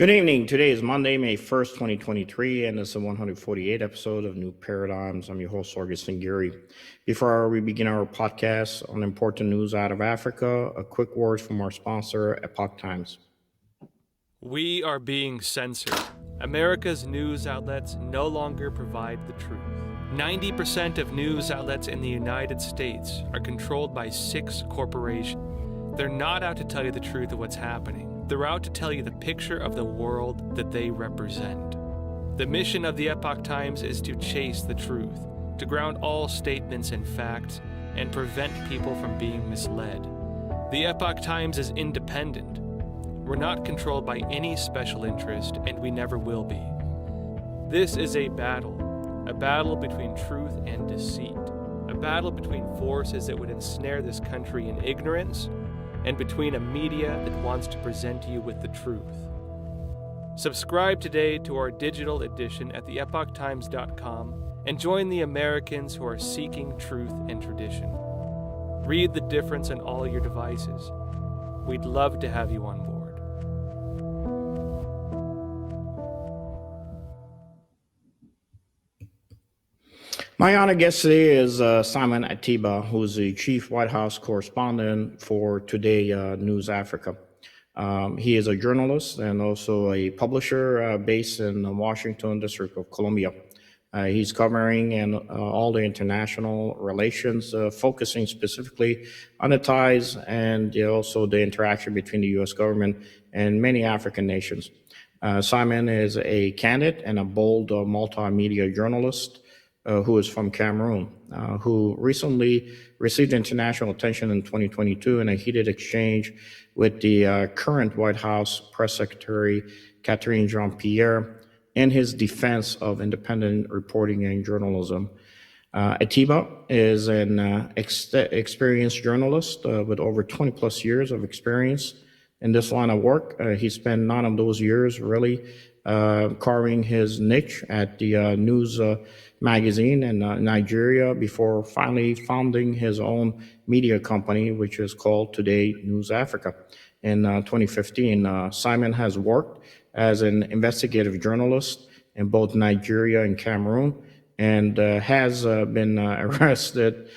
Good evening. Today is Monday, May 1st, 2023, and it's the 148th episode of New Paradigms. I'm your host, Sargis Sangari. Before we begin our podcast on important news out of Africa, a quick word from our sponsor, Epoch Times. We are being censored. America's news outlets no longer provide the truth. 90% of news outlets in the United States are controlled by 6 corporations. They're not out to tell you the truth of what's happening. They're out to tell you the picture of the world that they represent. The mission of the Epoch Times is to chase the truth, to ground all statements in facts, and prevent people from being misled. The Epoch Times is independent. We're not controlled by any special interest, and we never will be. This is a battle between truth and deceit, a battle between forces that would ensnare this country in ignorance, and between a media that wants to present you with the truth. Subscribe today to our digital edition at theepochtimes.com and join the Americans who are seeking truth and tradition. Read the difference on all your devices. We'd love to have you on board. My honor guest today is Simon Ateba, who's the chief White House correspondent for Today News Africa. He is a journalist and also a publisher based in the Washington District of Columbia. He's covering all the international relations, focusing specifically on the ties and also the interaction between the U.S. government and many African nations. Simon is a candid and a bold multimedia journalist who is from Cameroon, who recently received international attention in 2022 in a heated exchange with the current White House Press Secretary, Catherine Jean-Pierre, in his defense of independent reporting and journalism. Ateba is an experienced journalist with over 20 plus years of experience in this line of work. He spent 9 of those years really carving his niche at the news magazine in Nigeria before finally founding his own media company, which is called Today News Africa. In 2015, Simon has worked as an investigative journalist in both Nigeria and Cameroon and has been arrested,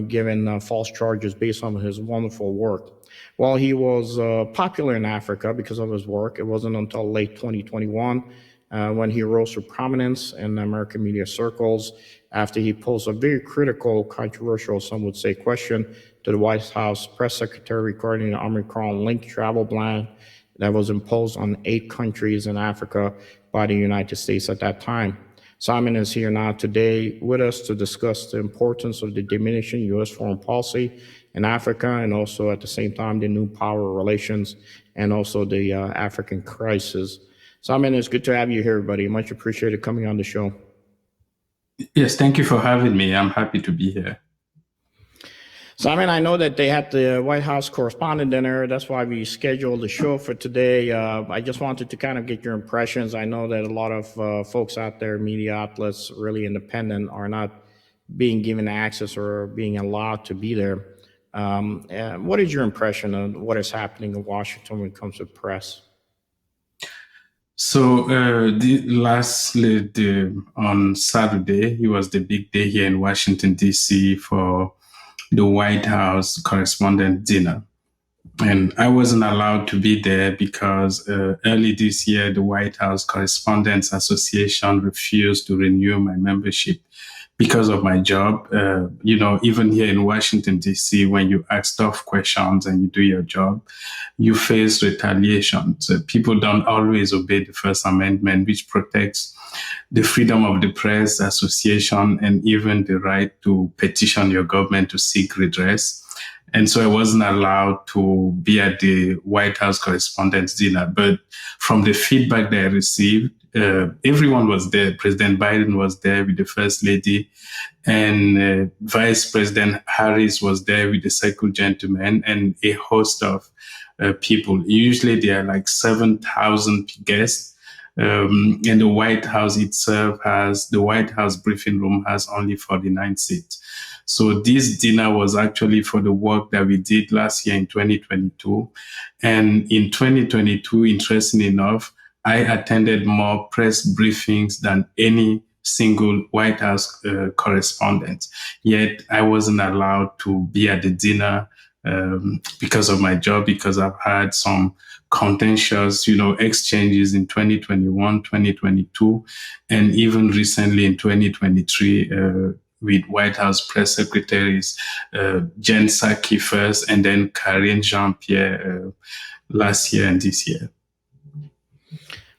given false charges based on his wonderful work. While he was popular in Africa because of his work, it wasn't until late 2021 when he rose to prominence in American media circles after he posed a very critical, controversial, some would say, question to the White House press secretary regarding the Omicron-linked travel ban that was imposed on 8 countries in Africa by the United States at that time. Simon is here now today with us to discuss the importance of the diminishing U.S. foreign policy in Africa and also at the same time the new power relations and also the African crisis. Simon, it's good to have you here, buddy. Much appreciated coming on the show. Yes, thank you for having me. I'm happy to be here. Simon, I know that they had the White House correspondent dinner. That's why we scheduled the show for today. I just wanted to kind of get your impressions. I know that a lot of folks out there, media outlets, really independent, are not being given access or being allowed to be there. What is your impression of what is happening in Washington when it comes to press? So on Saturday, it was the big day here in Washington, D.C. for the White House Correspondent dinner. And I wasn't allowed to be there because early this year, the White House Correspondents Association refused to renew my membership because of my job. Even here in Washington, D.C., when you ask tough questions and you do your job, you face retaliation. So people don't always obey the First Amendment, which protects the freedom of the press, association, and even the right to petition your government to seek redress. And so I wasn't allowed to be at the White House Correspondents' dinner. But from the feedback that I received, everyone was there. President Biden was there with the First Lady, and Vice President Harris was there with the Second Gentleman, and a host of people. Usually there are like 7,000 guests. And the White House itself the White House briefing room has only 49 seats. So this dinner was actually for the work that we did last year in 2022. And in 2022, interesting enough, I attended more press briefings than any single White House correspondent. Yet I wasn't allowed to be at the dinner because of my job, because I've had some contentious, exchanges in 2021, 2022, and even recently in 2023 with White House press secretaries, Jen Psaki first, and then Karine Jean-Pierre last year and this year.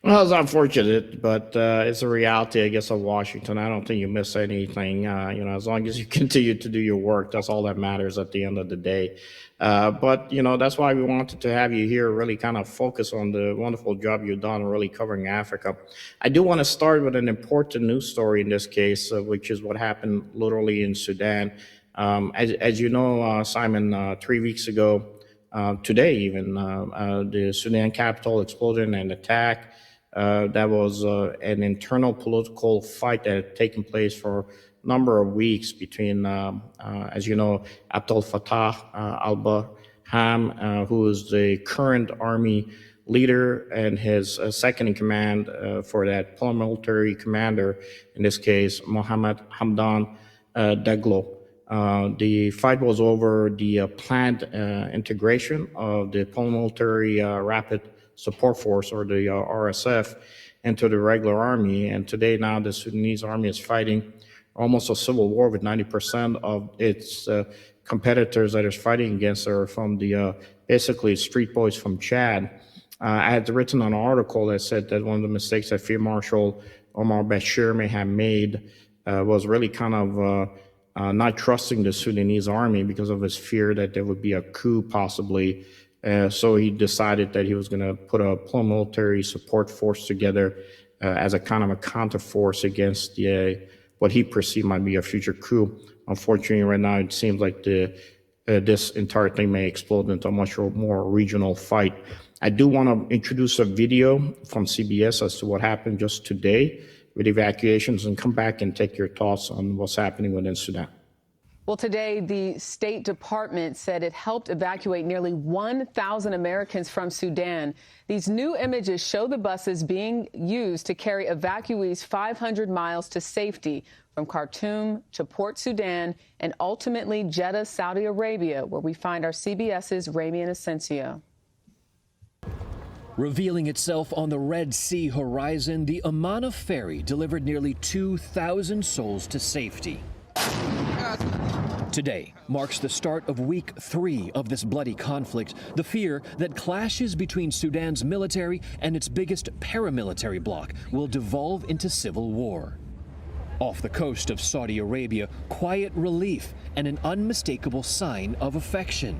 Well, it's unfortunate, but it's a reality, I guess, of Washington. I don't think you miss anything. As long as you continue to do your work, that's all that matters at the end of the day. But that's why we wanted to have you here, really kind of focus on the wonderful job you've done really covering Africa. I do want to start with an important news story in this case, which is what happened literally in Sudan. As you know, Simon, 3 weeks ago, today even, the Sudan capital exploded in an attack. That was an internal political fight that had taken place for a number of weeks between, as you know, Abdel Fattah al-Burhan, who is the current army leader, and his second in command for that paramilitary commander, in this case, Mohammed Hamdan Daglo. The fight was over the planned integration of the paramilitary rapid support force, or the RSF, into the regular army. And today now the Sudanese army is fighting almost a civil war, with 90% of its competitors that it's fighting against are from the basically street boys from Chad. I had written an article that said that one of the mistakes that Field Marshal Omar Bashir may have made was really kind of not trusting the Sudanese army because of his fear that there would be a coup possibly. So he decided that he was going to put a paramilitary support force together as a kind of a counterforce against what he perceived might be a future coup. Unfortunately, right now it seems like this entire thing may explode into a much more regional fight. I do want to introduce a video from CBS as to what happened just today with evacuations, and come back and take your thoughts on what's happening within Sudan. Well, today, the State Department said it helped evacuate nearly 1,000 Americans from Sudan. These new images show the buses being used to carry evacuees 500 miles to safety, from Khartoum to Port Sudan and ultimately Jeddah, Saudi Arabia, where we find our CBS's Ramy Inocencio. Revealing itself on the Red Sea horizon, the Amana ferry delivered nearly 2,000 souls to safety. Today marks the start of week 3 of this bloody conflict, the fear that clashes between Sudan's military and its biggest paramilitary bloc will devolve into civil war. Off the coast of Saudi Arabia, quiet relief and an unmistakable sign of affection.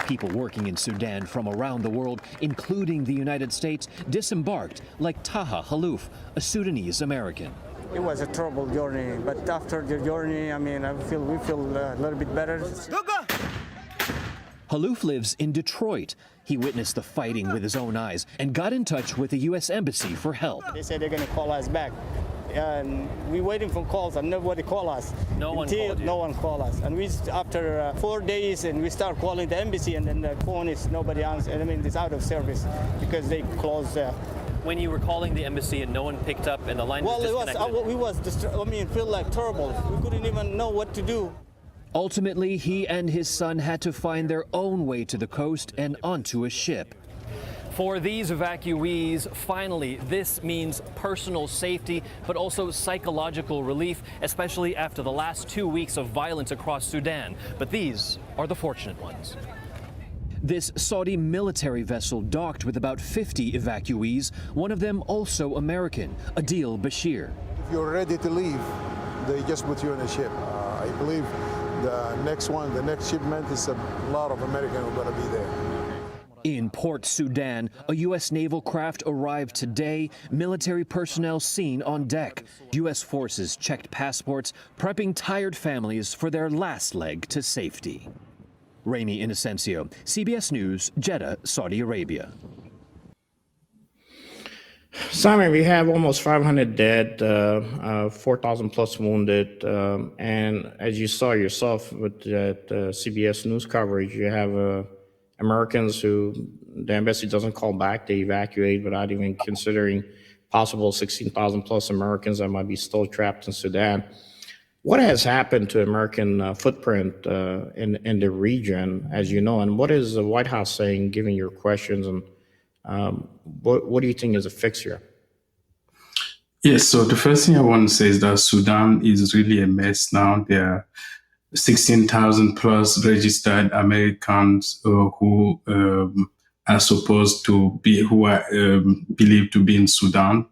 People working in Sudan from around the world, including the United States, disembarked, like Taha Halouf, a Sudanese American. It was a terrible journey, but after the journey, we feel a little bit better. Halouf lives in Detroit. He witnessed the fighting with his own eyes and got in touch with the U.S. Embassy for help. They said they're going to call us back. And we're waiting for calls, and nobody called us. No one called you? No one called us. And after 4 days, and we start calling the embassy, and then the phone is nobody answers. It's out of service because they closed. When you were calling the embassy and no one picked up and the line was disconnected? Feel like terrible. We couldn't even know what to do. Ultimately, he and his son had to find their own way to the coast and onto a ship. For these evacuees, finally, this means personal safety, but also psychological relief, especially after the last 2 weeks of violence across Sudan. But these are the fortunate ones. This Saudi military vessel docked with about 50 evacuees, one of them also American, Adil Bashir. If you're ready to leave, they just put you in a ship. I believe the next shipment is a lot of Americans who are going to be there. In Port Sudan, a U.S. naval craft arrived today, military personnel seen on deck. U.S. forces checked passports, prepping tired families for their last leg to safety. Ramy Inocencio, CBS News, Jeddah, Saudi Arabia. Simon, we have almost 500 dead, 4,000 plus wounded, and as you saw yourself with that CBS News coverage, you have Americans who the embassy doesn't call back; they evacuate without even considering possible 16,000 plus Americans that might be still trapped in Sudan. What has happened to American footprint in the region, as you know, and what is the White House saying, given your questions, and what do you think is a fix here? Yes, so the first thing I want to say is that Sudan is really a mess now. There are 16,000 plus registered Americans who are supposed to be, who are believed to be in Sudan.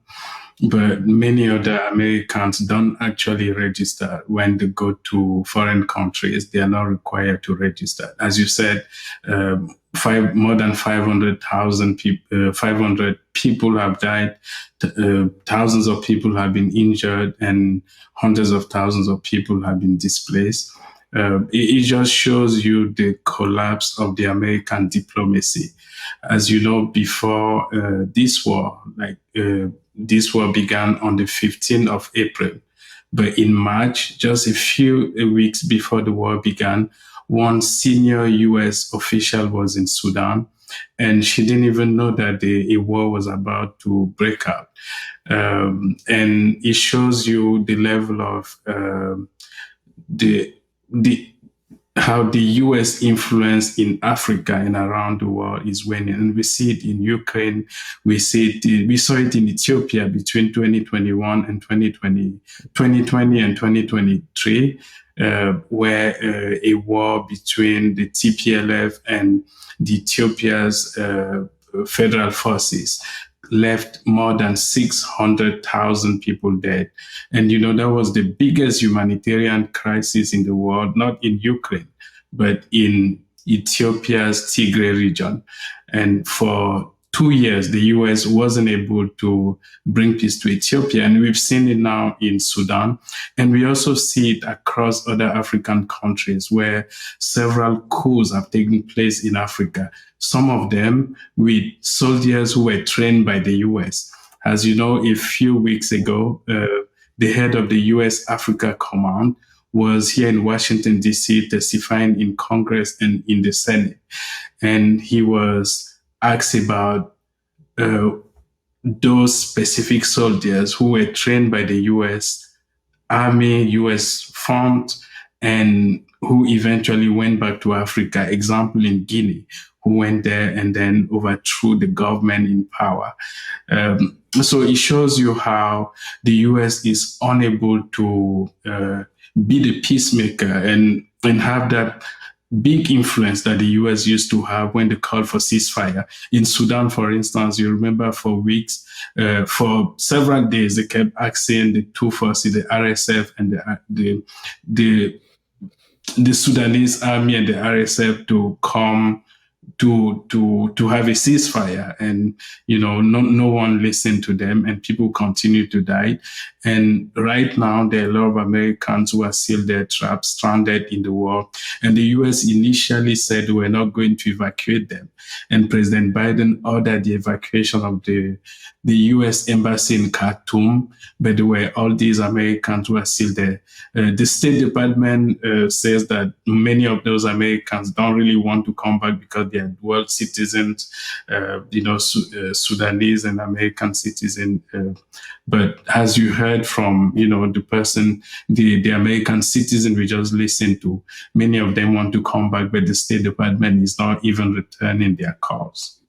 But many other Americans don't actually register when they go to foreign countries. They are not required to register. As you said, more than 500,000 people, 500 people have died. Thousands of people have been injured, and hundreds of thousands of people have been displaced. It just shows you the collapse of the American diplomacy. As you know, before this war, this war began on the 15th of April. But in March, just a few weeks before the war began, one senior U.S. official was in Sudan, and she didn't even know that a war was about to break out. And it shows you the level of how the U.S. influence in Africa and around the world is waning. And we see it in Ukraine. We saw it in Ethiopia between 2021 and 2020 and 2023, where a war between the TPLF and the Ethiopia's federal forces left more than 600,000 people dead. And, that was the biggest humanitarian crisis in the world, not in Ukraine, but in Ethiopia's Tigray region. And for 2 years, the U.S. wasn't able to bring peace to Ethiopia. And we've seen it now in Sudan. And we also see it across other African countries where several coups have taken place in Africa. Some of them with soldiers who were trained by the U.S. As you know, a few weeks ago, the head of the U.S. Africa Command was here in Washington, D.C., testifying in Congress and in the Senate. And he was asked about those specific soldiers who were trained by the U.S. Army, U.S. fund, and who eventually went back to Africa. Example in Guinea, who went there and then overthrew the government in power. So it shows you how the U.S. is unable to be the peacemaker and have that big influence that the U.S. used to have when they called for ceasefire. In Sudan, for instance, you remember for weeks, for several days, they kept asking the two forces, the RSF and the Sudanese army and the RSF to come to have a ceasefire, and no one listened to them, and people continue to die. And right now there are a lot of Americans who are still there, trapped, stranded in the war, and the U.S. initially said we're not going to evacuate them, and President Biden ordered the evacuation of the U.S. embassy in Khartoum, but there were all these Americans who are still there. The State Department says that many of those Americans don't really want to come back because they are dual citizens, Sudanese and American citizens. But as you heard from, the person, the American citizen we just listened to, many of them want to come back, but the State Department is not even returning their calls.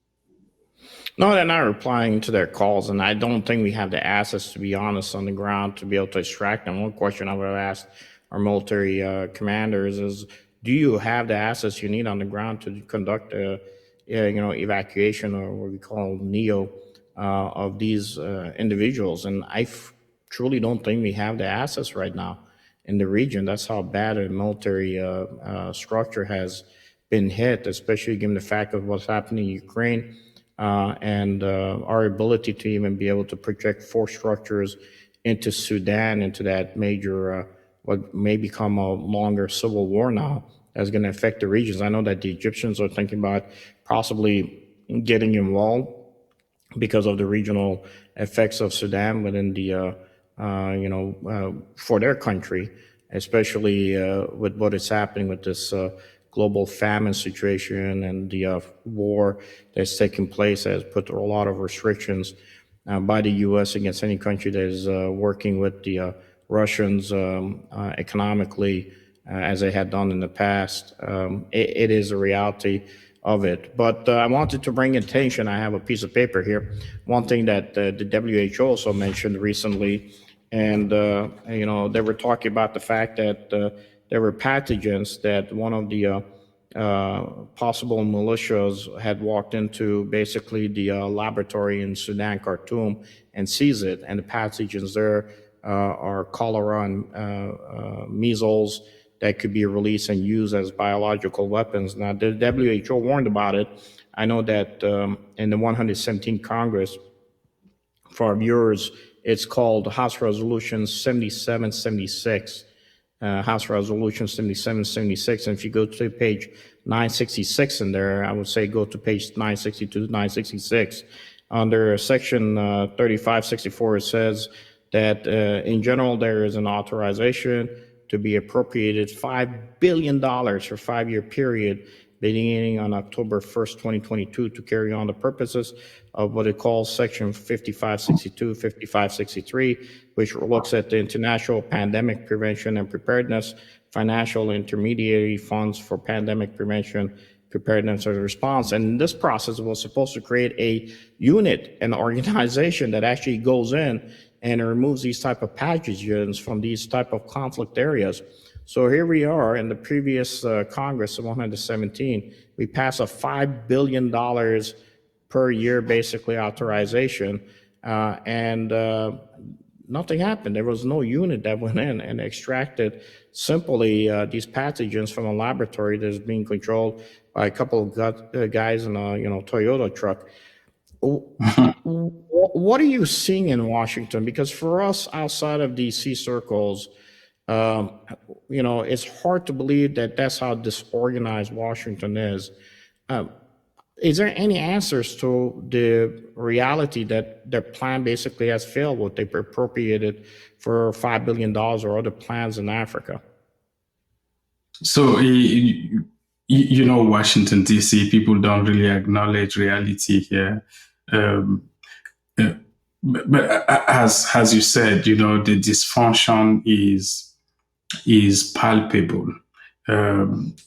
No, they're not replying to their calls, and I don't think we have the assets, to be honest, on the ground to be able to extract them. One question I would have asked our military commanders is, do you have the assets you need on the ground to conduct evacuation, or what we call NEO, of these individuals? And I truly don't think we have the assets right now in the region. That's how bad a military structure has been hit, especially given the fact of what's happening in Ukraine. And our ability to even be able to project force structures into Sudan, into that major, what may become a longer civil war now, that's going to affect the regions. I know that the Egyptians are thinking about possibly getting involved because of the regional effects of Sudan within the, for their country, especially with what is happening with this global famine situation and the war that's taking place has put a lot of restrictions by the U.S. against any country that is working with the Russians economically, as they had done in the past. It is a reality of it. But I wanted to bring attention. I have a piece of paper here. One thing that the WHO also mentioned recently, and they were talking about the fact that there were pathogens that one of the possible militias had walked into basically the laboratory in Sudan, Khartoum, and seized it. And the pathogens there are cholera and measles that could be released and used as biological weapons. Now, the WHO warned about it. I know that in the 117th Congress, for our viewers, it's called House Resolution 7776. House Resolution 7776. And if you go to page 966 in there, I would say go to page 962, 966. Under section 3564, it says that in general, there is an authorization to be appropriated $5 billion for a 5-year period beginning on October 1st, 2022 to carry on the purposes of what it calls Section 5562, 5563, which looks at the international pandemic prevention and preparedness, financial intermediary funds for pandemic prevention, preparedness and response. And this process was supposed to create a unit, an organization that actually goes in and removes these type of pathogens from these type of conflict areas. So here we are in the previous Congress of 117, we passed a $5 billion per year, basically, authorization, and nothing happened. There was no unit that went in and extracted simply these pathogens from a laboratory that is being controlled by a couple of guys in a Toyota truck. What are you seeing in Washington? Because for us outside of DC circles, it's hard to believe that that's how disorganized Washington is. Is there any answers to the reality that their plan basically has failed, what they appropriated for $5 billion or other plans in Africa? So, Washington, D.C., people don't really acknowledge reality here. But as you said, the dysfunction is palpable.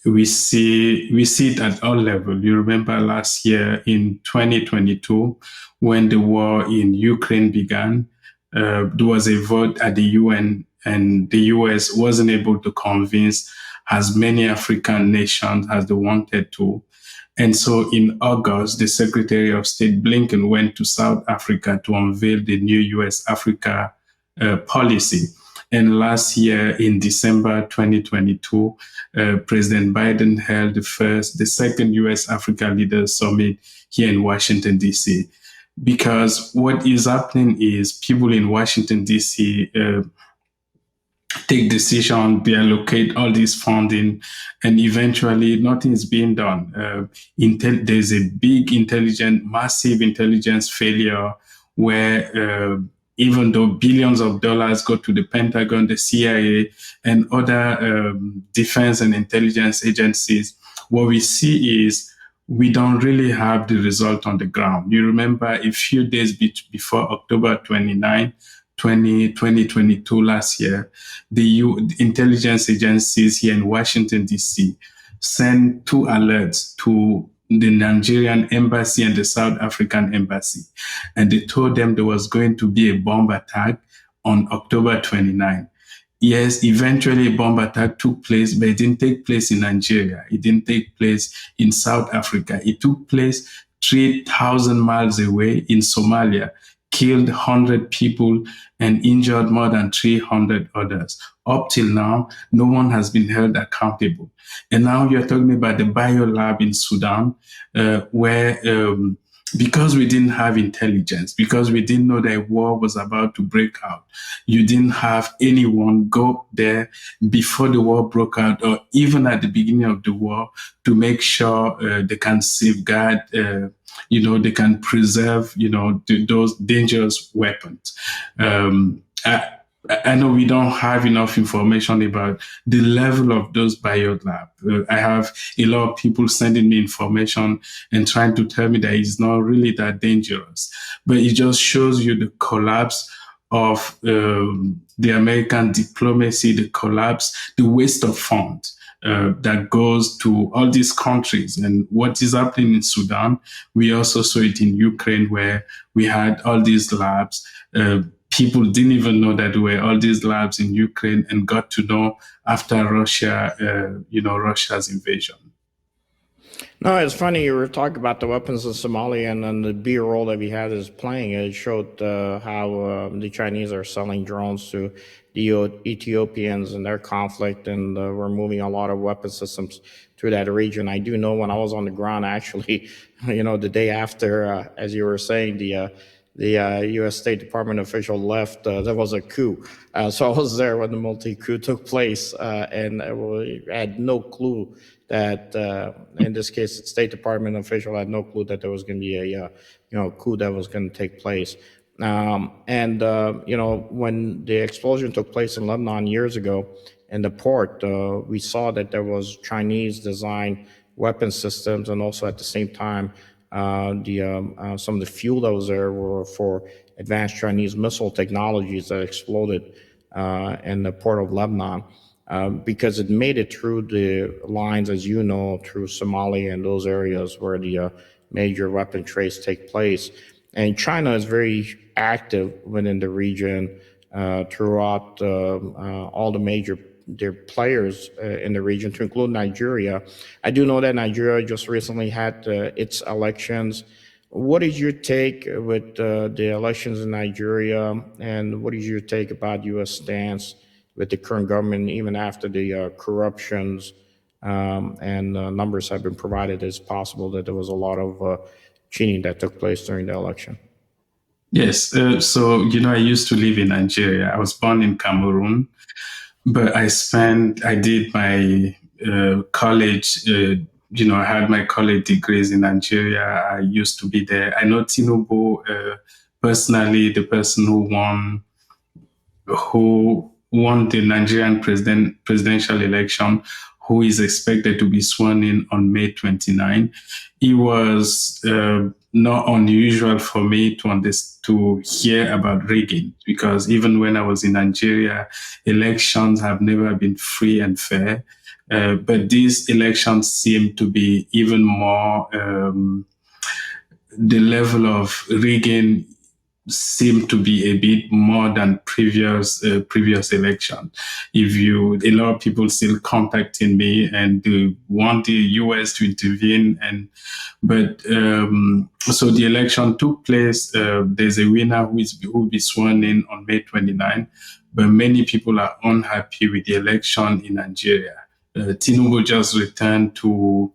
We see it at all levels. You remember last year in 2022, when the war in Ukraine began, there was a vote at the UN, and the U.S. wasn't able to convince as many African nations as they wanted to. And so in August, the Secretary of State Blinken went to South Africa to unveil the new U.S.-Africa policy. And last year, in December 2022, President Biden held the second U.S.-Africa Leaders Summit here in Washington, D.C. Because what is happening is people in Washington, D.C. Take decision, they allocate all this funding, and eventually nothing is being done. There's a big massive intelligence failure where even though billions of dollars go to the Pentagon, the CIA, and other defense and intelligence agencies, what we see is we don't really have the result on the ground. You remember a few days before October 29, 2022 last year, the intelligence agencies here in Washington, D.C. sent 2 alerts to the Nigerian embassy and the South African embassy. And they told them there was going to be a bomb attack on October 29. Yes, eventually a bomb attack took place, but it didn't take place in Nigeria. It didn't take place in South Africa. It took place 3,000 miles away in Somalia, killed 100 people and injured more than 300 others. Up till now, no one has been held accountable. And now you're talking about the biolab in Sudan, where because we didn't have intelligence, because we didn't know that war was about to break out. You didn't have anyone go there before the war broke out or even at the beginning of the war to make sure they can safeguard, they can preserve, those dangerous weapons. I know we don't have enough information about the level of those biolab. I have a lot of people sending me information and trying to tell me that it's not really that dangerous. But it just shows you the collapse of the American diplomacy, the collapse, the waste of funds that goes to all these countries. And what is happening in Sudan, we also saw it in Ukraine, where we had all these labs. People didn't even know that there were all these labs in Ukraine and got to know after Russia's invasion. No, it's funny you were talking about the weapons in Somalia and then the B-roll that we had is playing. It showed how the Chinese are selling drones to the Ethiopians in their conflict, and we're moving a lot of weapon systems through that region. I do know when I was on the ground, actually, the day after, as you were saying, the U.S. State Department official left, there was a coup. So I was there when the multi-coup took place, and I had no clue that, in this case, the State Department official had no clue that there was going to be a coup that was going to take place. When the explosion took place in Lebanon years ago in the port, we saw that there was Chinese-designed weapon systems, and also at the same time, some of the fuel that was there were for advanced Chinese missile technologies that exploded in the port of Lebanon, because it made it through the lines, as you know, through Somalia and those areas where the major weapon trades take place. And China is very active within the region throughout all the major players in the region, to include Nigeria. I do know that Nigeria just recently had its elections. What is your take with the elections in Nigeria, and what is your take about U.S. stance with the current government, even after the corruptions and numbers have been provided? It's possible that there was a lot of cheating that took place during the election. Yes. So, I used to live in Nigeria. I was born in Cameroon, but I did my college, I had my college degrees in Nigeria. I used to be there. I know Tinubu personally, the person who won the Nigerian presidential election, who is expected to be sworn in on May 29. It was not unusual for me to hear about rigging, because even when I was in Nigeria, elections have never been free and fair. But these elections seem to be even more, the level of rigging seem to be a bit more than previous election. A lot of people still contacting me and they want the U.S. to intervene, so the election took place. There's a winner who will be sworn in on May 29, but many people are unhappy with the election in Nigeria. Tinubu just returned to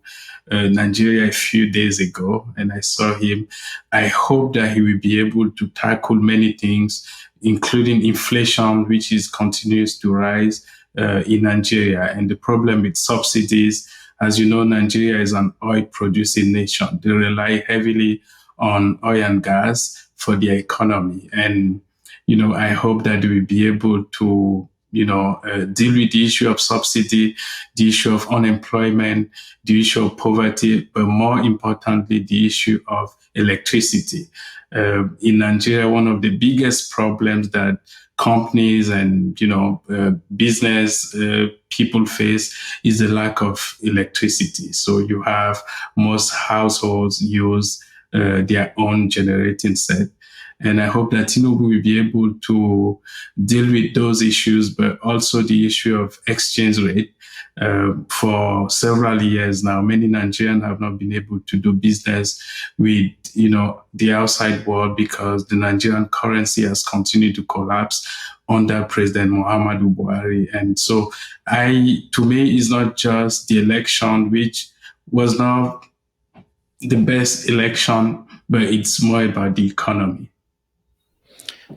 Nigeria a few days ago, and I saw him. I hope that he will be able to tackle many things, including inflation, which continues to rise in Nigeria, and the problem with subsidies. As you know, Nigeria is an oil-producing nation. They rely heavily on oil and gas for their economy, and I hope that they will be able to deal with the issue of subsidy, the issue of unemployment, the issue of poverty, but more importantly, the issue of electricity. In Nigeria, one of the biggest problems that companies and business people face is the lack of electricity. So you have most households use their own generating set. And I hope that Tinubu will be able to deal with those issues, but also the issue of exchange rate. For several years now, many Nigerians have not been able to do business with, the outside world, because the Nigerian currency has continued to collapse under President Muhammadu Buhari. And so to me, it's not just the election, which was not the best election, but it's more about the economy.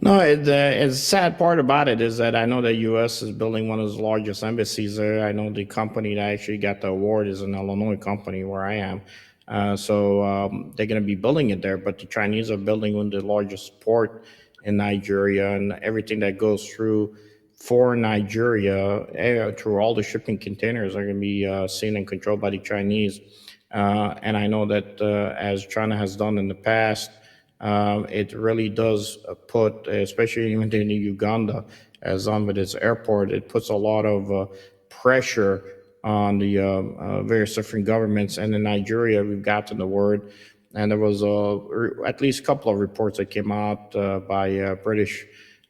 No, the sad part about it is that I know the U.S. is building one of the largest embassies there. I know the company that actually got the award is an Illinois company where I am. So they're going to be building it there, but the Chinese are building one of the largest port in Nigeria, and everything that goes through for Nigeria, through all the shipping containers are going to be seen and controlled by the Chinese. And I know that as China has done in the past, it really does put, especially even in Uganda, as on with its airport, it puts a lot of pressure on the various different governments. And in Nigeria, we've gotten the word, and there was at least a couple of reports that came out by British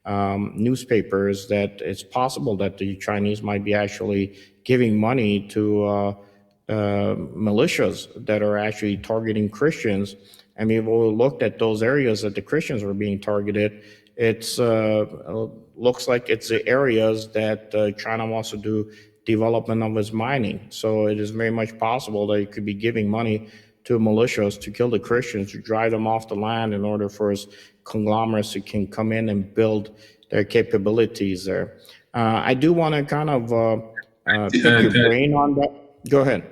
newspapers that it's possible that the Chinese might be actually giving money to militias that are actually targeting Christians. I mean, when we looked at those areas that the Christians were being targeted, it's looks like it's the areas that China wants to do development of its mining. So it is very much possible that it could be giving money to militias to kill the Christians, to drive them off the land in order for its conglomerates to can come in and build their capabilities there. I do want to kind of pick your brain on that. Go ahead.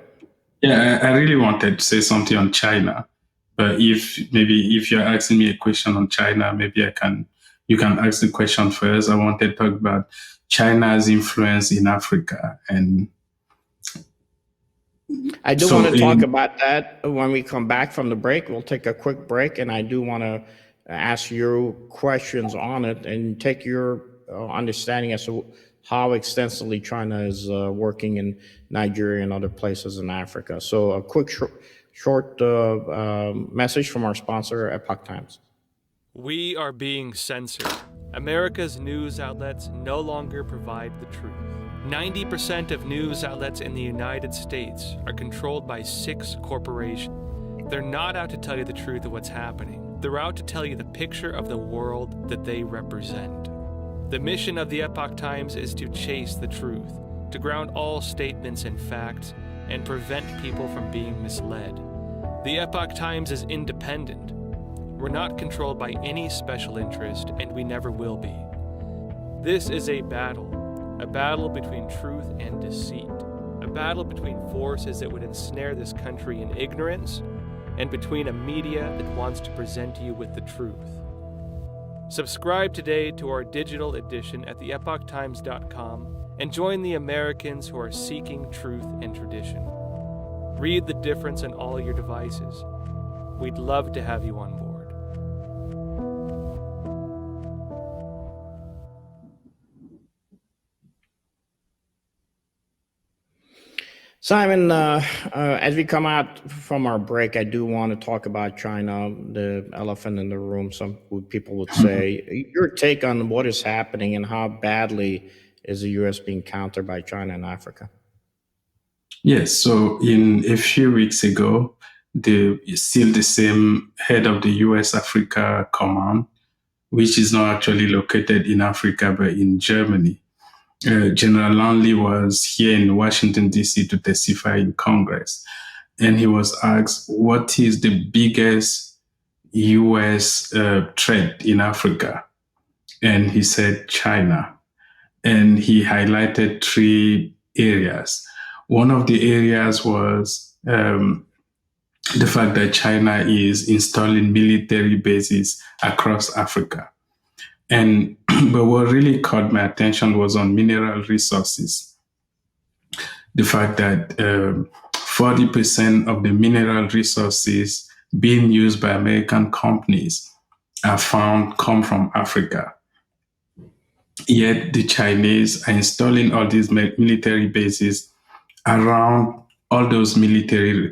Yeah, I really wanted to say something on China. But if you're asking me a question on China, maybe you can ask the question first. I wanted to talk about China's influence in Africa. And I do want to talk about that when we come back from the break. We'll take a quick break, and I do want to ask you questions on it and take your understanding as to how extensively China is working in Nigeria and other places in Africa. So a quick short message from our sponsor, Epoch Times. We are being censored. America's news outlets no longer provide the truth. 90% of news outlets in the United States are controlled by 6 corporations. They're not out to tell you the truth of what's happening. They're out to tell you the picture of the world that they represent. The mission of the Epoch Times is to chase the truth, to ground all statements in facts, and prevent people from being misled. The Epoch Times is independent. We're not controlled by any special interest, and we never will be. This is a battle between truth and deceit, a battle between forces that would ensnare this country in ignorance, and between a media that wants to present you with the truth. Subscribe today to our digital edition at theepochtimes.com and join the Americans who are seeking truth and tradition. Read the difference on all your devices. We'd love to have you on board. Simon, as we come out from our break, I do want to talk about China, the elephant in the room, some people would say. Your take on what is happening and how badly is the U.S. being countered by China in Africa? Yes, so in a few weeks ago, still the same head of the U.S. Africa Command, which is not actually located in Africa, but in Germany. General Langley was here in Washington, D.C. to testify in Congress. And he was asked, what is the biggest U.S. threat in Africa? And he said, China. And he highlighted 3 areas. One of the areas was the fact that China is installing military bases across Africa. But what really caught my attention was on mineral resources. The fact that 40% of the mineral resources being used by American companies come from Africa. Yet the Chinese are installing all these military bases around all those military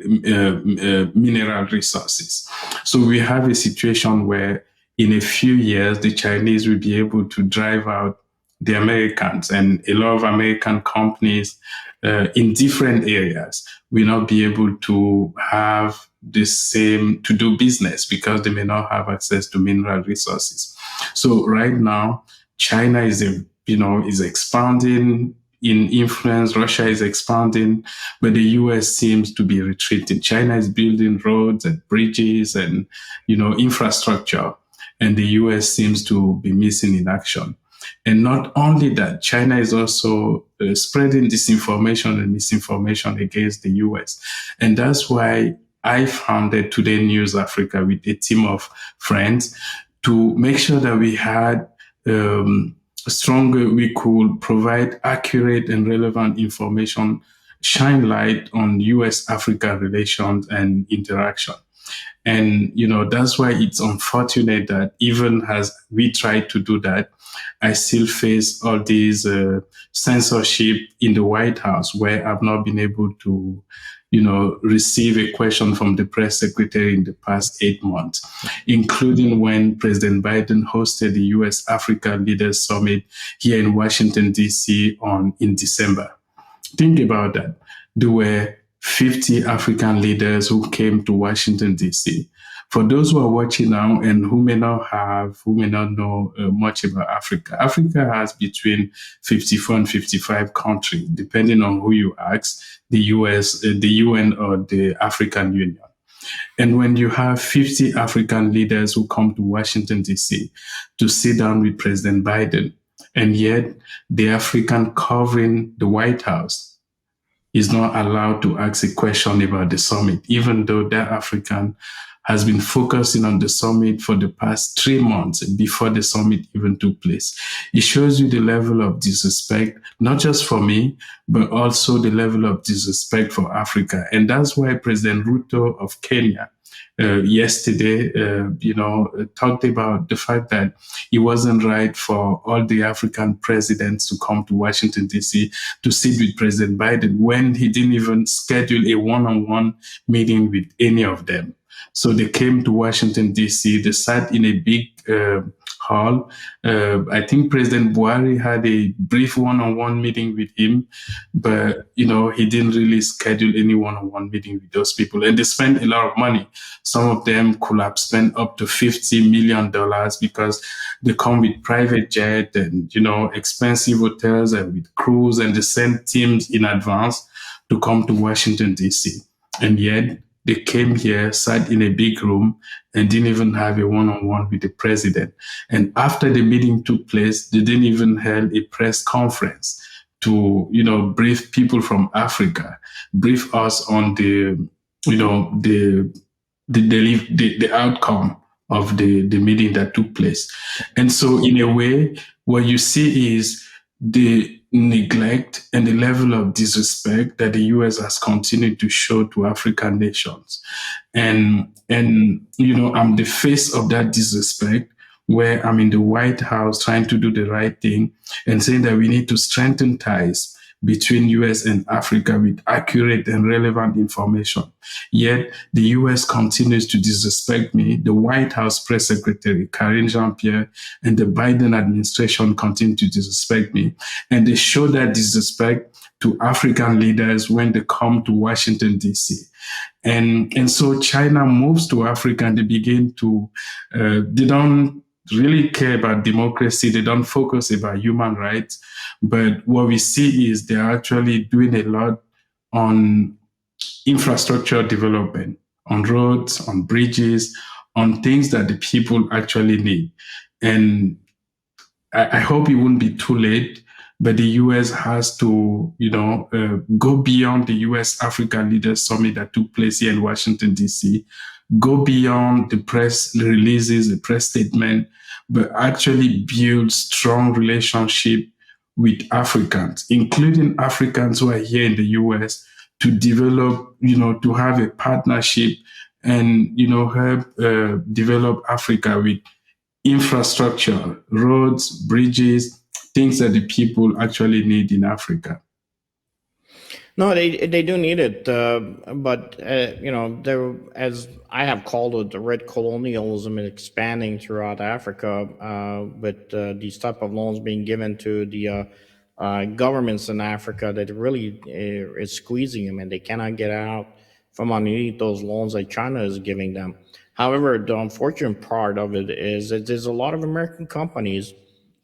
mineral resources. So we have a situation where in a few years, the Chinese will be able to drive out the Americans, and a lot of American companies in different areas will not be able to have the same to do business because they may not have access to mineral resources. So right now, China is expanding in influence. Russia is expanding, but the U.S. seems to be retreating. China is building roads and bridges and, infrastructure, and the U.S. seems to be missing in action. And not only that, China is also spreading disinformation and misinformation against the U.S. And that's why I founded Today News Africa with a team of friends to make sure that we had stronger, we could provide accurate and relevant information, shine light on U.S.-Africa relations and interaction. And, that's why it's unfortunate that even as we try to do that, I still face all these censorship in the White House, where I've not been able to, receive a question from the press secretary in the past 8 months, including when President Biden hosted the U.S.-Africa Leaders Summit here in Washington, D.C. in December. Think about that. There were 50 African leaders who came to Washington, D.C. For those who are watching now and who may not know much about Africa, Africa has between 54 and 55 countries, depending on who you ask, the U.S., the UN, or the African Union. And when you have 50 African leaders who come to Washington, D.C. to sit down with President Biden, and yet the African covering the White House is not allowed to ask a question about the summit, even though that African has been focusing on the summit for the past 3 months before the summit even took place. It shows you the level of disrespect, not just for me, but also the level of disrespect for Africa. And that's why President Ruto of Kenya yesterday, talked about the fact that it wasn't right for all the African presidents to come to Washington, D.C. to sit with President Biden when he didn't even schedule a one-on-one meeting with any of them. So they came to Washington, D.C. They sat in a big hall. I think President Buhari had a brief one-on-one meeting with him, but, he didn't really schedule any one-on-one meeting with those people. And they spent a lot of money. Some of them could have spent up to $50 million because they come with private jet and, expensive hotels and with crews, and they send teams in advance to come to Washington, D.C. And yet, they came here, sat in a big room, and didn't even have a one-on-one with the president. And after the meeting took place, they didn't even hold a press conference to, brief people from Africa, brief us on the outcome of the meeting that took place. And so, in a way, what you see is the neglect and the level of disrespect that the U.S. has continued to show to African nations. And I'm the face of that disrespect, where I'm in the White House trying to do the right thing and saying that we need to strengthen ties between U.S. and Africa with accurate and relevant information. Yet the U.S. continues to disrespect me. The White House press secretary, Karine Jean-Pierre, and the Biden administration continue to disrespect me. And they show that disrespect to African leaders when they come to Washington, D.C. And so China moves to Africa and they begin to, they don't really care about democracy. They don't focus about human rights. But what we see is they're actually doing a lot on infrastructure development, on roads, on bridges, on things that the people actually need. And I hope it won't be too late, but the U.S. has to, go beyond the U.S.-Africa Leaders Summit that took place here in Washington, D.C., go beyond the press releases, the press statement, but actually build strong relationship with Africans, including Africans who are here in the U.S., to develop, to have a partnership and, help develop Africa with infrastructure, roads, bridges, things that the people actually need in Africa. No, they do need it, but there, as I have called it, the red colonialism is expanding throughout Africa, with these type of loans being given to the governments in Africa that really is squeezing them, and they cannot get out from underneath those loans that China is giving them. However, the unfortunate part of it is that there's a lot of American companies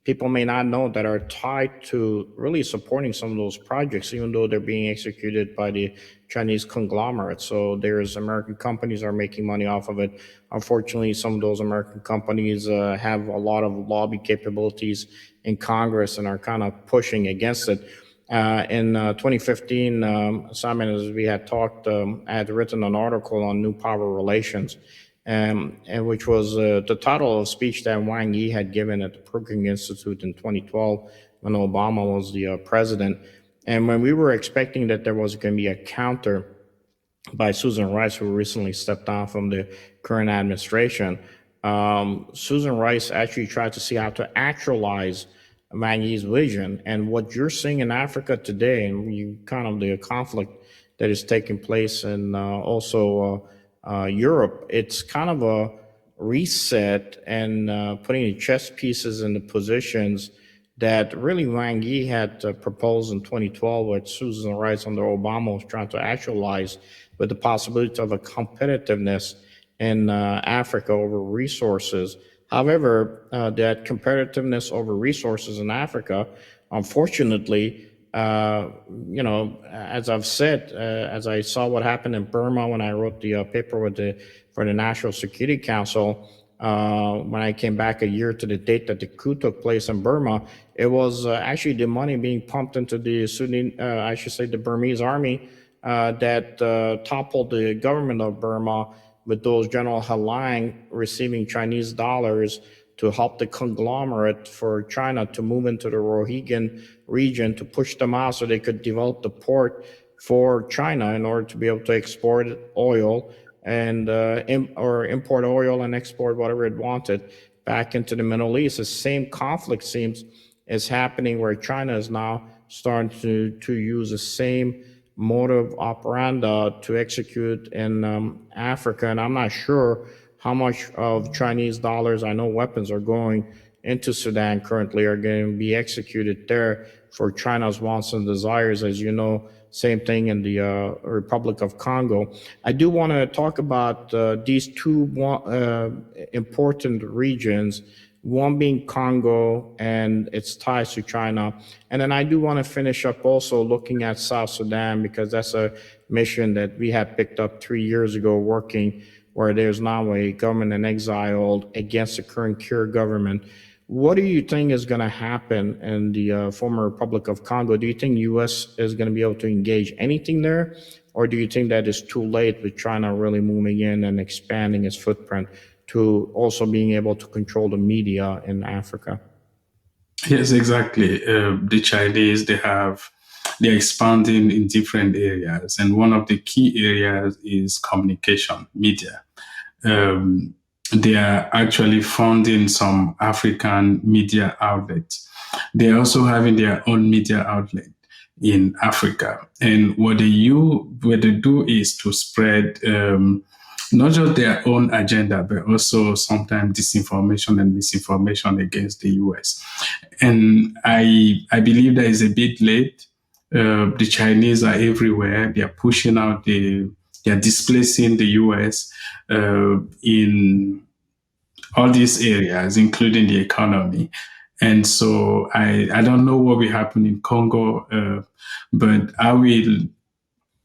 people may not know that are tied to really supporting some of those projects, even though they're being executed by the Chinese conglomerates. So there's American companies are making money off of it. Unfortunately, some of those American companies have a lot of lobby capabilities in Congress and are kind of pushing against it. In 2015, Simon, as we had talked, I had written an article on new power relations, and which was the title of a speech that Wang Yi had given at the Brookings Institute in 2012 when Obama was the president. And when we were expecting that there was going to be a counter by Susan Rice, who recently stepped down from the current administration, Susan Rice actually tried to see how to actualize Wang Yi's vision. And what you're seeing in Africa today, and you kind of the conflict that is taking place in also Europe, it's kind of a reset and putting the chess pieces in the positions that really Wang Yi had proposed in 2012, what Susan Rice under Obama was trying to actualize, with the possibility of a competitiveness in Africa over resources. However, that competitiveness over resources in Africa, unfortunately, as I've said, as I saw what happened in Burma when I wrote the paper for the National Security Council, when I came back a year to the date that the coup took place in Burma, it was actually the money being pumped into the the Burmese army that toppled the government of Burma, with those General Halang receiving Chinese dollars to help the conglomerate for China to move into the Rohingya region to push them out so they could develop the port for China in order to be able to export oil and or import oil and export whatever it wanted back into the Middle East. The same conflict seems is happening where China is now starting to use the same modus operandi to execute in Africa. And I'm not sure how much of Chinese dollars, I know weapons are going into Sudan currently, are going to be executed there for China's wants and desires. As you know, same thing in the Republic of Congo. I do want to talk about these two important regions, one being Congo and its ties to China. And then I do want to finish up also looking at South Sudan, because that's a mission that we had picked up 3 years ago, working where there's now a government in exile against the current Corr government. What do you think is going to happen in the former Republic of Congo? Do you think U.S. is going to be able to engage anything there? Or do you think that it's too late with China really moving in and expanding its footprint to also being able to control the media in Africa? Yes, exactly. The Chinese, they're expanding in different areas. And one of the key areas is communication, media. They are actually funding some African media outlets. They're also having their own media outlet in Africa. And what they do is to spread not just their own agenda, but also sometimes disinformation and misinformation against the U.S. And I believe that is a bit late. The Chinese are everywhere. They are pushing out they are displacing the U.S. In all these areas, including the economy. And so I don't know what will happen in Congo, but I believe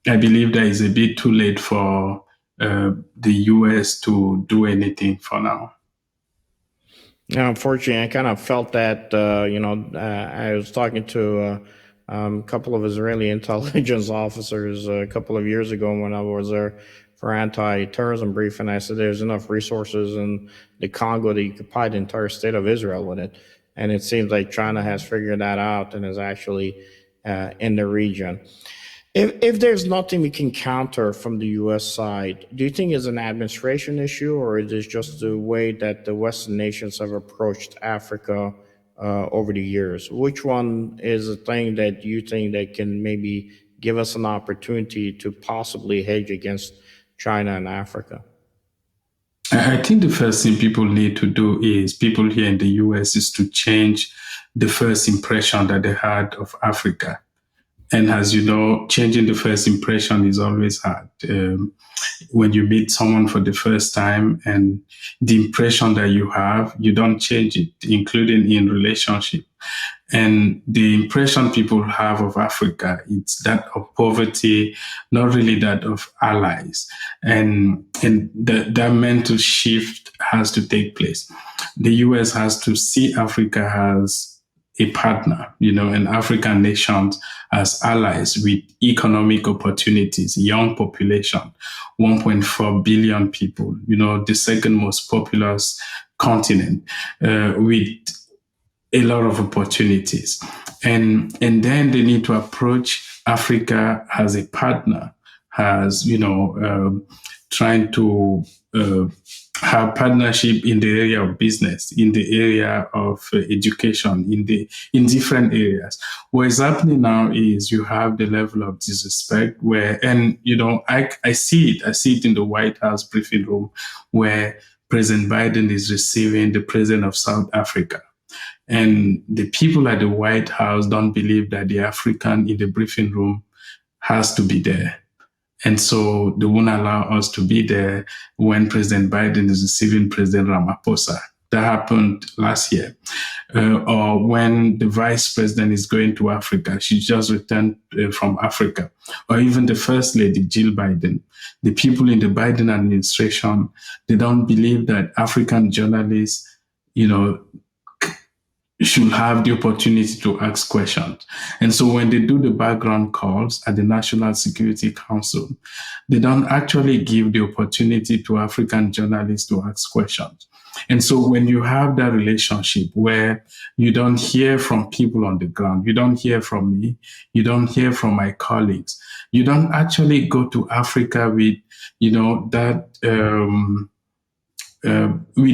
that it's a bit too late for the U.S. to do anything for now. Yeah, unfortunately, I kind of felt that, I was talking to a couple of Israeli intelligence officers a couple of years ago when I was there for anti-terrorism briefing. I said there's enough resources in the Congo that you could pie the entire state of Israel with it. And it seems like China has figured that out and is actually in the region. If there's nothing we can counter from the U.S. side, do you think it's an administration issue, or is it just the way that the Western nations have approached Africa over the years? Which one is a thing that you think that can maybe give us an opportunity to possibly hedge against China and Africa? I think the first thing people need to do is, people here in the U.S., is to change the first impression that they had of Africa. And as you know, changing the first impression is always hard. When you meet someone for the first time and the impression that you have, you don't change it, including in relationship. And the impression people have of Africa, it's that of poverty, not really that of allies. And that mental shift has to take place. The US has to see Africa as a partner, and African nations as allies with economic opportunities, young population, 1.4 billion people, the second most populous continent, with a lot of opportunities. And then they need to approach Africa as a partner, as, trying to have partnership in the area of business, in the area of education, in different areas. What is happening now is you have the level of disrespect where, and I see it in the White House briefing room where President Biden is receiving the president of South Africa. And the people at the White House don't believe that the African in the briefing room has to be there. And so they won't allow us to be there when President Biden is receiving President Ramaphosa. That happened last year. Or when the vice president is going to Africa, she just returned from Africa. Or even the first lady, Jill Biden. The people in the Biden administration, they don't believe that African journalists, should have the opportunity to ask questions. And so when they do the background calls at the National Security Council, they don't actually give the opportunity to African journalists to ask questions. And so when you have that relationship where you don't hear from people on the ground, you don't hear from me, you don't hear from my colleagues, you don't actually go to Africa with, with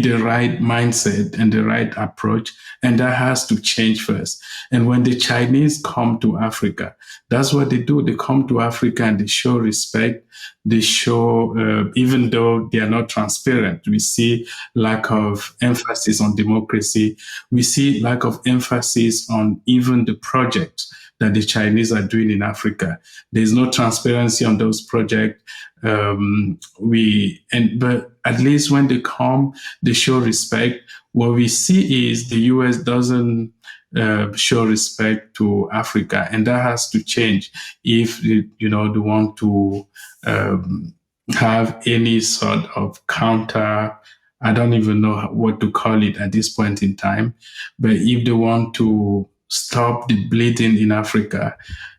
the right mindset and the right approach. And that has to change first. And when the Chinese come to Africa, that's what they do. They come to Africa and they show respect. They show, even though they are not transparent, we see lack of emphasis on democracy. We see lack of emphasis on even the projects that the Chinese are doing in Africa. There's no transparency on those projects. But at least when they come, they show respect. What we see is the US doesn't show respect to Africa, and that has to change if they want to have any sort of counter. I don't even know what to call it at this point in time, but if they want to stop the bleeding in Africa,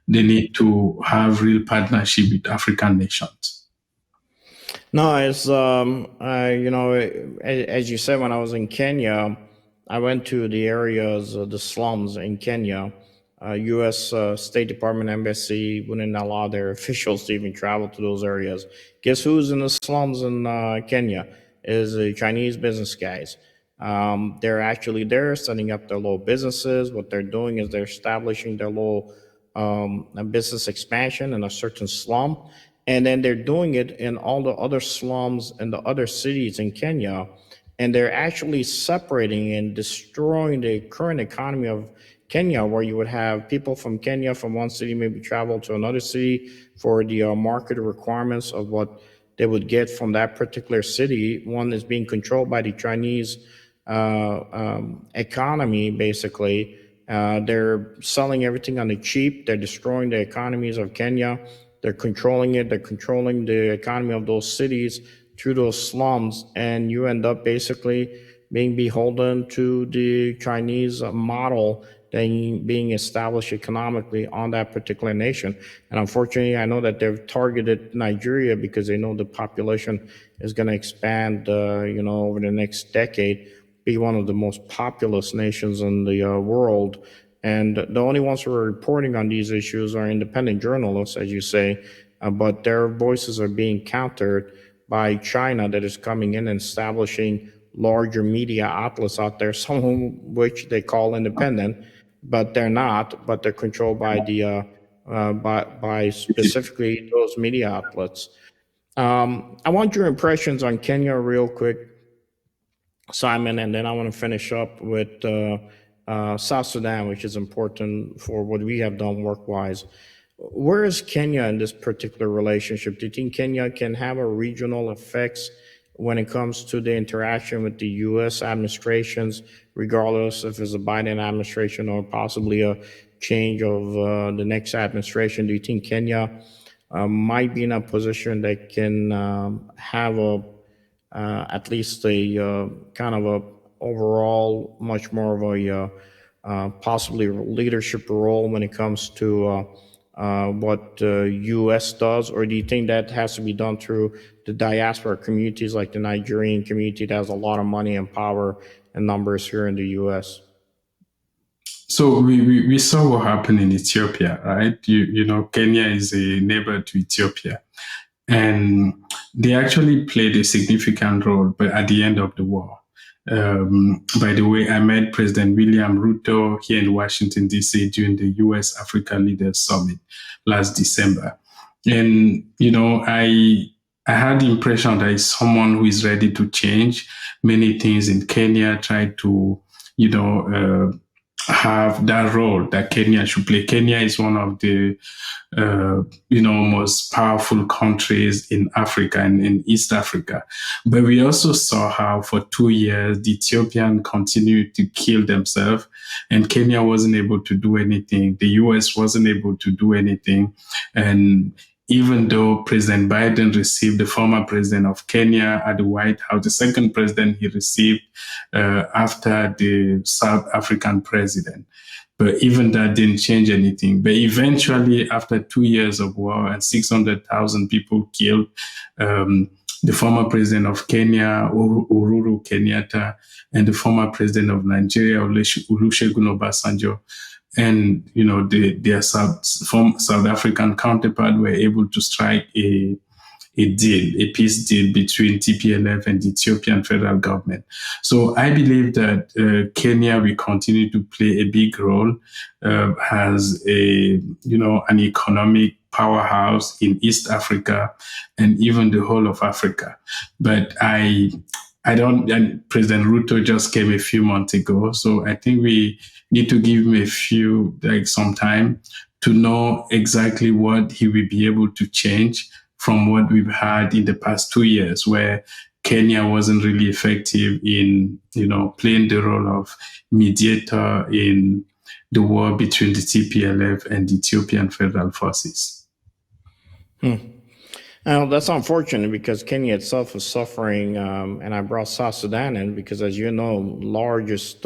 they need to have real partnership with African nations. No, it's as you said, when I was in Kenya, I went to the areas, the slums in Kenya. U.S. State Department embassy wouldn't allow their officials to even travel to those areas. Guess who's in the slums in Kenya? Is the Chinese business guys. They're actually there setting up their little businesses. What they're doing is they're establishing their little business expansion in a certain slum. And then they're doing it in all the other slums and the other cities in Kenya. And they're actually separating and destroying the current economy of Kenya, where you would have people from Kenya from one city maybe travel to another city for the market requirements of what they would get from that particular city. One is being controlled by the Chinese economy, basically. They're selling everything on the cheap. They're destroying the economies of Kenya. They're controlling it. They're controlling the economy of those cities through those slums. And you end up basically being beholden to the Chinese model being established economically on that particular nation. And unfortunately, I know that they've targeted Nigeria because they know the population is going to expand, over the next decade, be one of the most populous nations in the world. And the only ones who are reporting on these issues are independent journalists, as you say, but their voices are being countered by China that is coming in and establishing larger media outlets out there, some of which they call independent, but they're not, but they're controlled by the by specifically those media outlets. I want your impressions on Kenya real quick, Simon, and then I want to finish up with South Sudan, which is important for what we have done work-wise. where is Kenya in this particular relationship? Do you think Kenya can have a regional effects when it comes to the interaction with the U.S. administrations, regardless if it's a Biden administration or possibly a change of the next administration? Do you think Kenya might be in a position that can have a at least a kind of a overall much more of a possibly leadership role when it comes to what U.S. does, or do you think that has to be done through the diaspora communities like the Nigerian community that has a lot of money and power and numbers here in the U.S.? So we saw what happened in Ethiopia, right? You know, Kenya is a neighbor to Ethiopia. And they actually played a significant role, but at the end of the war. By the way, I met President William Ruto here in Washington, D.C. during the U.S. Africa Leaders Summit last December. And, you know, I had the impression that he's someone who is ready to change many things in Kenya, try to, you know, have that role that Kenya should play. Kenya is one of the, you know, most powerful countries in Africa and in East Africa. But we also saw how for 2 years, the Ethiopians continued to kill themselves and Kenya wasn't able to do anything. The U.S. wasn't able to do anything. And even though President Biden received the former president of Kenya at the White House, the second president he received after the South African president. But even that didn't change anything. But eventually, after 2 years of war and 600,000 people killed, the former president of Kenya, Uhuru Kenyatta, and the former president of Nigeria, Olusegun Obasanjo, and you know their South African counterpart were able to strike a peace deal between TPLF and the Ethiopian federal government. So I believe that Kenya will continue to play a big role as an economic powerhouse in East Africa and even the whole of Africa. But and President Ruto just came a few months ago. So I think we need to give him some time to know exactly what he will be able to change from what we've had in the past 2 years, where Kenya wasn't really effective in, playing the role of mediator in the war between the TPLF and the Ethiopian Federal Forces. Now, that's unfortunate because Kenya itself is suffering, and I brought South Sudan in because, as you know, largest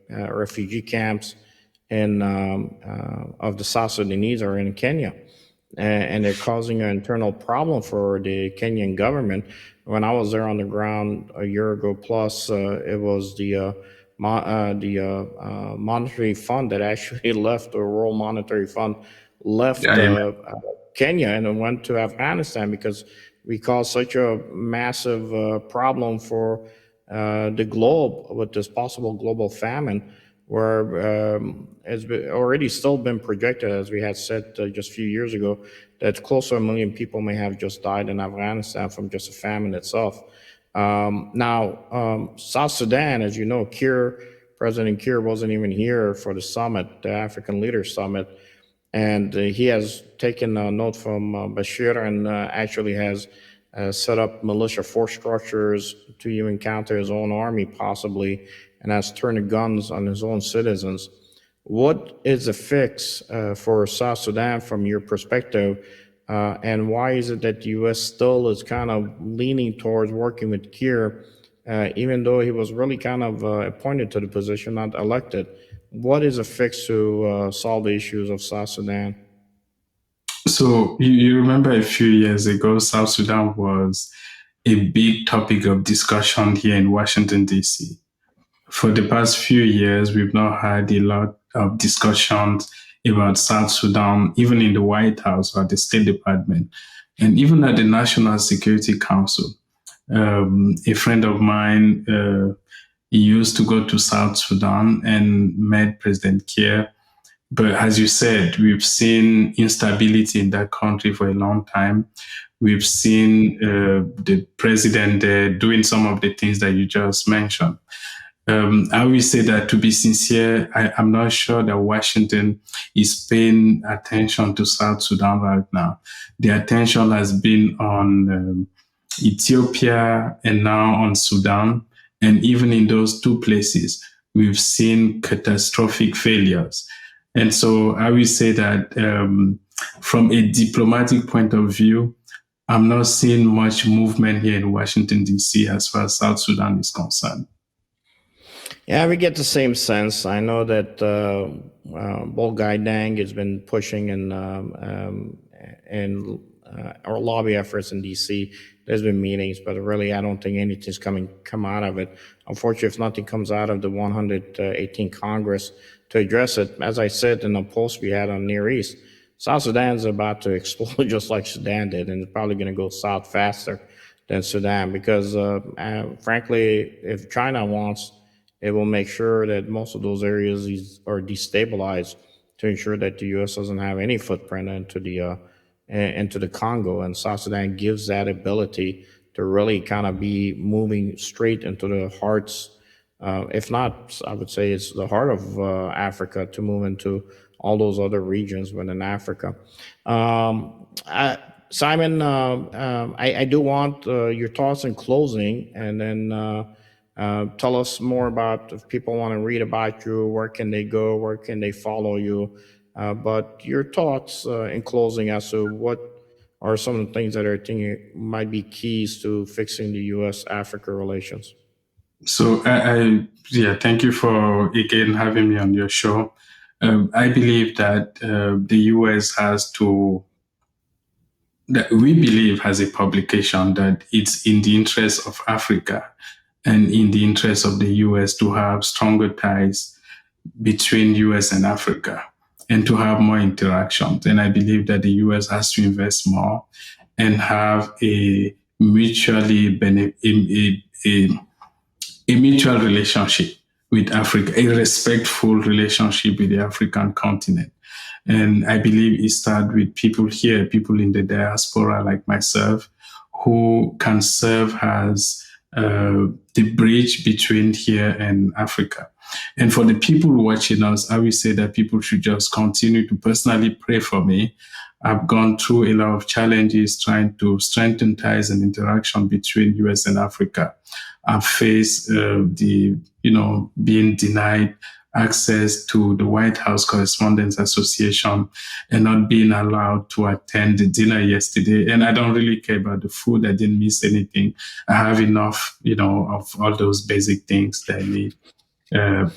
refugee camps of the South Sudanese are in Kenya. And they're causing an internal problem for the Kenyan government. When I was there on the ground a year ago plus, it was the monetary fund that actually left, the World Monetary Fund left Kenya and went to Afghanistan because we caused such a massive problem for the globe with this possible global famine, where it's already still been projected, as we had said just a few years ago, that close to 1 million people may have just died in Afghanistan from just the famine itself. Now, South Sudan, as you know, President Corr wasn't even here for the summit, the African Leaders Summit, and he has taken a note from Bashir and actually has set up militia force structures to even counter his own army, possibly, and has turned the guns on his own citizens. What is the fix for South Sudan from your perspective, and why is it that the U.S. still is kind of leaning towards working with Corr, even though he was really kind of appointed to the position, not elected? What is a fix to solve the issues of South Sudan? So you remember a few years ago, South Sudan was a big topic of discussion here in Washington, D.C. For the past few years, we've not had a lot of discussions about South Sudan, even in the White House or the State Department, and even at the National Security Council. A friend of mine, he used to go to South Sudan and met President Corr. But as you said, we've seen instability in that country for a long time. We've seen the president there doing some of the things that you just mentioned. I will say that, to be sincere, I'm not sure that Washington is paying attention to South Sudan right now. The attention has been on Ethiopia and now on Sudan. And even in those two places, we've seen catastrophic failures. And so I will say that from a diplomatic point of view, I'm not seeing much movement here in Washington, D.C. as far as South Sudan is concerned. Yeah, we get the same sense. I know that Bolgai Dang has been pushing in our lobby efforts in DC. There's been meetings, but really, I don't think anything's come out of it. Unfortunately, if nothing comes out of the 118th Congress to address it, as I said in the post we had on Near East, South Sudan's about to explode just like Sudan did, and it's probably going to go south faster than Sudan because, frankly, if China wants, it will make sure that most of those areas are destabilized to ensure that the U.S. doesn't have any footprint into the Congo. And South Sudan gives that ability to really kind of be moving straight into the hearts, if not, I would say it's the heart of Africa, to move into all those other regions within Africa. Simon, I do want your thoughts in closing, and then tell us more about, if people want to read about you, where can they go, where can they follow you? But your thoughts in closing as to what are some of the things that are thinking might be keys to fixing the U.S.-Africa relations? So yeah, thank you for again having me on your show. I believe that the U.S. that we believe as a publication that it's in the interest of Africa and in the interest of the U.S. to have stronger ties between U.S. and Africa and to have more interactions. And I believe that the U.S. has to invest more and have a mutually a mutual relationship with Africa, a respectful relationship with the African continent. And I believe it starts with people here, people in the diaspora like myself, who can serve as the bridge between here and Africa. And for the people watching us, I will say that people should just continue to personally pray for me. I've gone through a lot of challenges trying to strengthen ties and interaction between US and Africa. I've faced being denied access to the White House Correspondents Association and not being allowed to attend the dinner yesterday. And I don't really care about the food. I didn't miss anything. I have enough, of all those basic things that I need.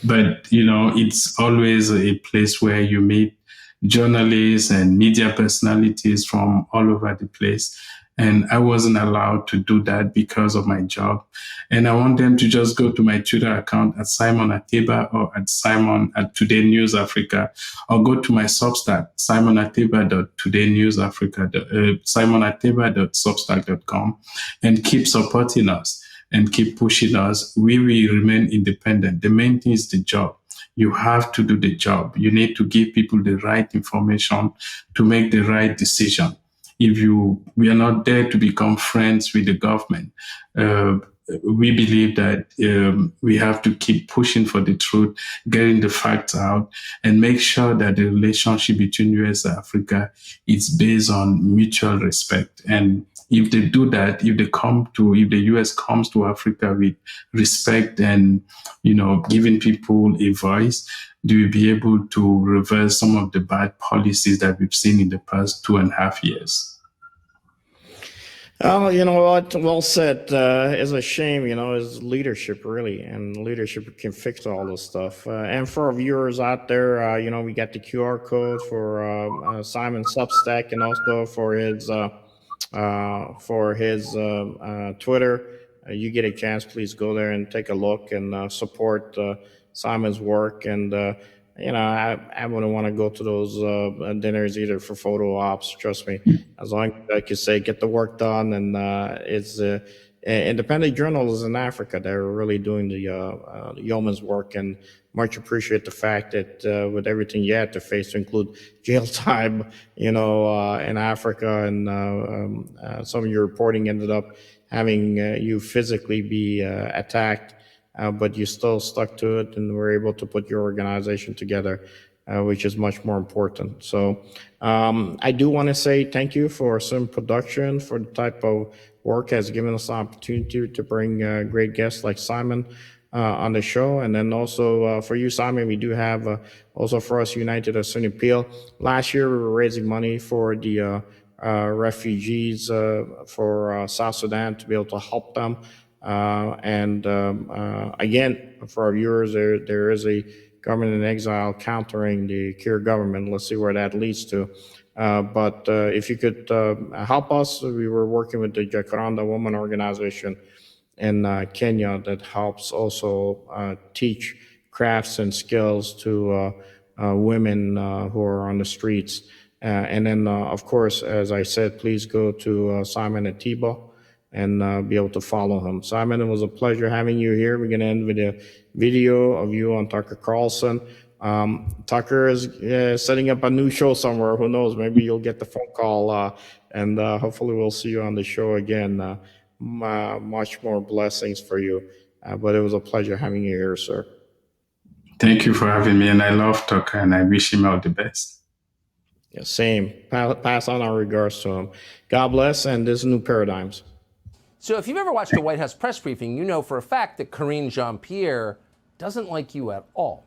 But it's always a place where you meet journalists and media personalities from all over the place. And I wasn't allowed to do that because of my job. And I want them to just go to my Twitter account at Simon Ateba or at Simon at Today News Africa, or go to my Substack, simonateba.todayNewsAfrica.substack.com, and keep supporting us and keep pushing us. We will remain independent. The main thing is the job. You have to do the job. You need to give people the right information to make the right decision. We are not there to become friends with the government. We believe that we have to keep pushing for the truth, getting the facts out, and make sure that the relationship between US and Africa is based on mutual respect. And if they do that, if the US comes to Africa with respect and, giving people a voice, they will be able to reverse some of the bad policies that we've seen in the past 2.5 years. Oh, you know what? Well said. It's a shame, is leadership, really, and leadership can fix all this stuff. And for our viewers out there, we got the QR code for Simon's Substack and also for his Twitter. You get a chance, please go there and take a look and support Simon's work. And I wouldn't want to go to those dinners either for photo ops. Trust me, as long as I can say get the work done, and it's independent journalists in Africa that are really doing the yeoman's work, and much appreciate the fact that with everything you had to face, to include jail time, in Africa, and some of your reporting ended up having you physically be attacked but you still stuck to it and were able to put your organization together, which is much more important. So I do want to say thank you for some production, for the type of work has given us the opportunity to bring great guests like Simon on the show. And then also for you, Simon, we do have also for us United as Sunni Appeal. Last year, we were raising money for the refugees for South Sudan to be able to help them. Again, for our viewers, there is a government in exile countering the Kiir government. Let's see where that leads to. But if you could help us, we were working with the Jacaranda Women Organization in Kenya that helps also teach crafts and skills to women who are on the streets. And then, of course, as I said, please go to Simon Ateba and be able to follow him. Simon, it was a pleasure having you here. We're going to end with a video of you on Tucker Carlson. Tucker is setting up a new show somewhere. Who knows? Maybe you'll get the phone call, and hopefully we'll see you on the show again. Much more blessings for you. But it was a pleasure having you here, sir. Thank you for having me, and I love Tucker, and I wish him all the best. Yeah, same. Pass on our regards to him. God bless, and this is New Paradigms. So if you've ever watched a White House press briefing, you know for a fact that Karine Jean-Pierre doesn't like you at all.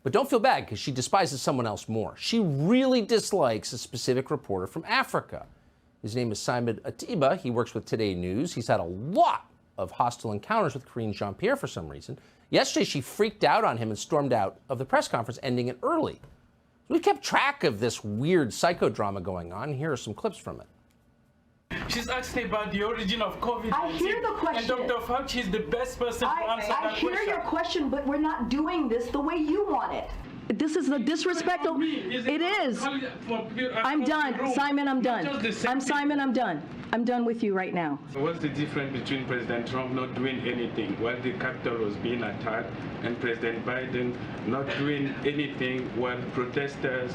But don't feel bad, because she despises someone else more. She really dislikes a specific reporter from Africa. His name is Simon Ateba. He works with Today News. He's had a lot of hostile encounters with Karine Jean-Pierre for some reason. Yesterday, she freaked out on him and stormed out of the press conference, ending it early. We kept track of this weird psychodrama going on. Here are some clips from it. She's asking about the origin of COVID-19. I hear the question. And Dr. Fauci is the best person to answer that question. I hear your question, but we're not doing this the way you want it. This is the disrespectful. It is. I'm done. Simon, I'm done. Simon, I'm done. I'm done with you right now. So what's the difference between President Trump not doing anything while the Capitol was being attacked and President Biden not doing anything while protesters,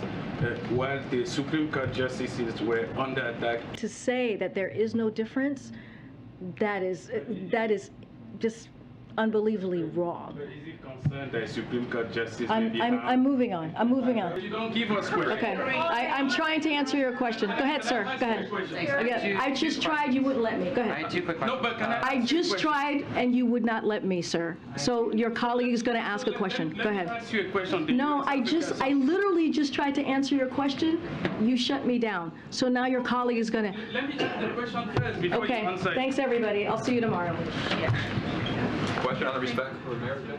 while the Supreme Court justices were under attack? To say that there is no difference, that is just unbelievably wrong. But is it concerned that Supreme Court justice I'm moving on. I'm moving on. You don't give us questions. Okay. I'm trying to answer your question. Go ahead, sir. Go ahead. Again, I just tried. You wouldn't let me. Go ahead. No, but can I just tried, and you would not let me, sir. So your colleague is going to ask a question. Go ahead. Ask you a question. No, I literally just tried to answer your question. You shut me down. So now your colleague is going to. Let me ask the question first before you answer. Okay. Thanks, everybody. I'll see you tomorrow. Question on the respect for America?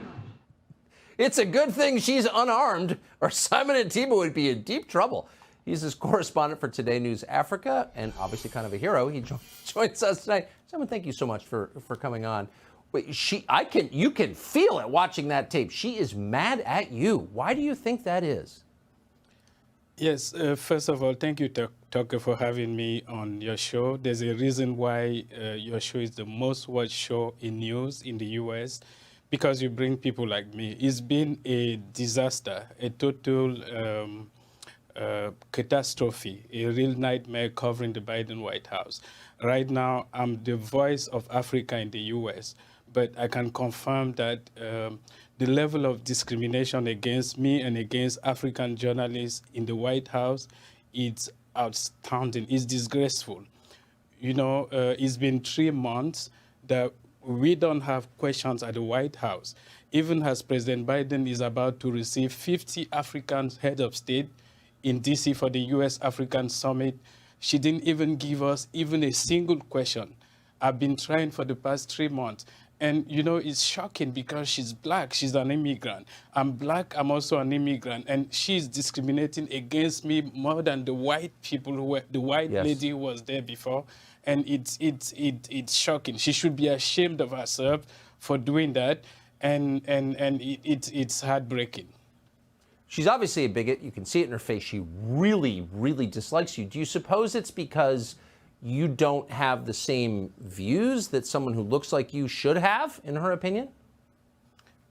It's a good thing she's unarmed, or Simon Ateba would be in deep trouble. He's his correspondent for Today News Africa, and obviously kind of a hero. He joins us tonight. Simon, thank you so much for coming on. Wait, you can feel it watching that tape. She is mad at you. Why do you think that is? Yes, first of all, thank you, Tucker, for having me on your show. There's a reason why your show is the most watched show in news in the U.S., because you bring people like me. It's been a disaster, a total catastrophe, a real nightmare covering the Biden White House. Right now, I'm the voice of Africa in the U.S., but I can confirm that the level of discrimination against me and against African journalists in the White House, it's outstanding. It's disgraceful. You know, it's been 3 months that we don't have questions at the White House. Even as President Biden is about to receive 50 African heads of state in D.C. for the U.S. African Summit, she didn't even give us even a single question. I've been trying for the past 3 months. And, you know, it's shocking because she's black. She's an immigrant. I'm black. I'm also an immigrant. And she's discriminating against me more than the white people who were, the white lady who was there before. And it's shocking. She should be ashamed of herself for doing that. And it's heartbreaking. She's obviously a bigot. You can see it in her face. She really, really dislikes you. Do you suppose it's because you don't have the same views that someone who looks like you should have, in her opinion?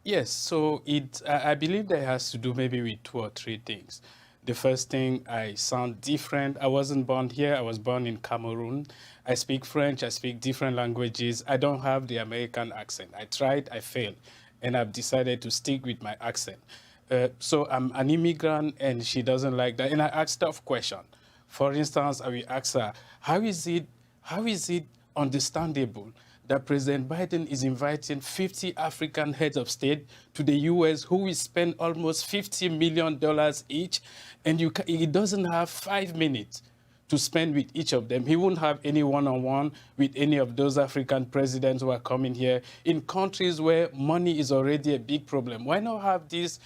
Yes, so I believe that has to do maybe with 2 or 3 things. The first thing, I sound different. I wasn't born here. I was born in Cameroon. I speak French. I speak different languages. I don't have the American accent. I tried. I failed. and I've decided to stick with my accent. So I'm an immigrant, and she doesn't like that. And I ask tough questions. For instance, I will ask her, how is it understandable that President Biden is inviting 50 African heads of state to the U.S. who will spend almost $50 million each, and he doesn't have 5 minutes to spend with each of them. He won't have any one-on-one with any of those African presidents who are coming here in countries where money is already a big problem. Why not have this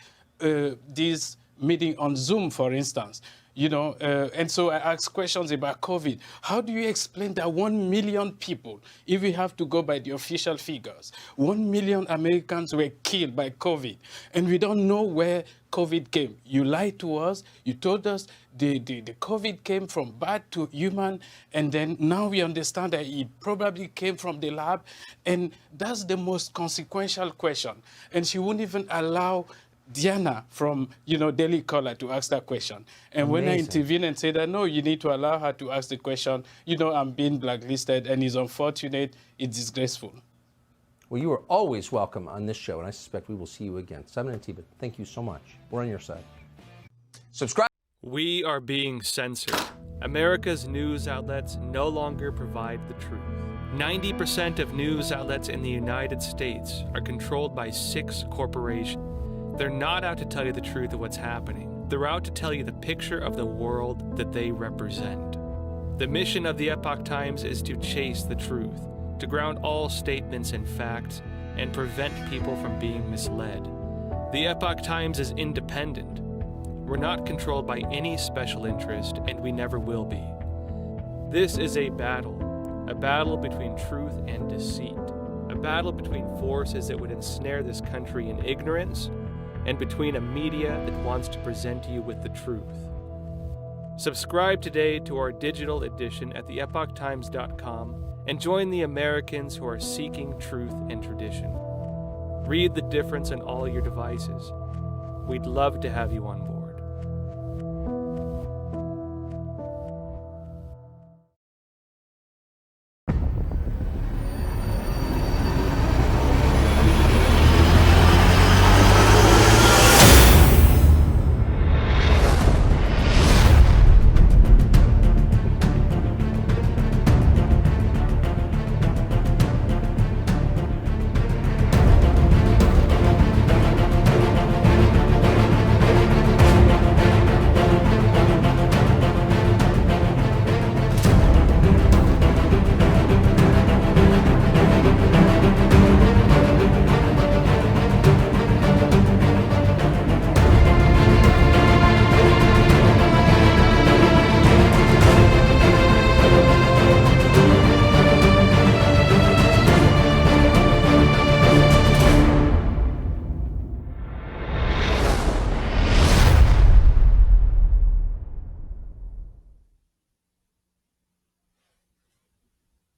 meeting on Zoom, for instance? You know, and so I asked questions about COVID. How do you explain that 1 million people, if we have to go by the official figures, 1 million Americans were killed by COVID, and we don't know where COVID came? You lied to us. You told us the COVID came from bat to human, and then now we understand that it probably came from the lab, and that's the most consequential question. And she wouldn't even allow Diana from, Daily Caller to ask that question. And when I intervene and say that, no, you need to allow her to ask the question, I'm being blacklisted, and it's unfortunate, it's disgraceful. Well, you are always welcome on this show, and I suspect we will see you again. Simon and Ateba, thank you so much. We're on your side. Subscribe. We are being censored. America's news outlets no longer provide the truth. 90% of news outlets in the United States are controlled by 6 corporations. They're not out to tell you the truth of what's happening. They're out to tell you the picture of the world that they represent. The mission of the Epoch Times is to chase the truth, to ground all statements in facts, and prevent people from being misled. The Epoch Times is independent. We're not controlled by any special interest, and we never will be. This is a battle between truth and deceit, a battle between forces that would ensnare this country in ignorance, and between a media that wants to present you with the truth. Subscribe today to our digital edition at theepochtimes.com and join the Americans who are seeking truth and tradition. Read The Difference on all your devices. We'd love to have you on board.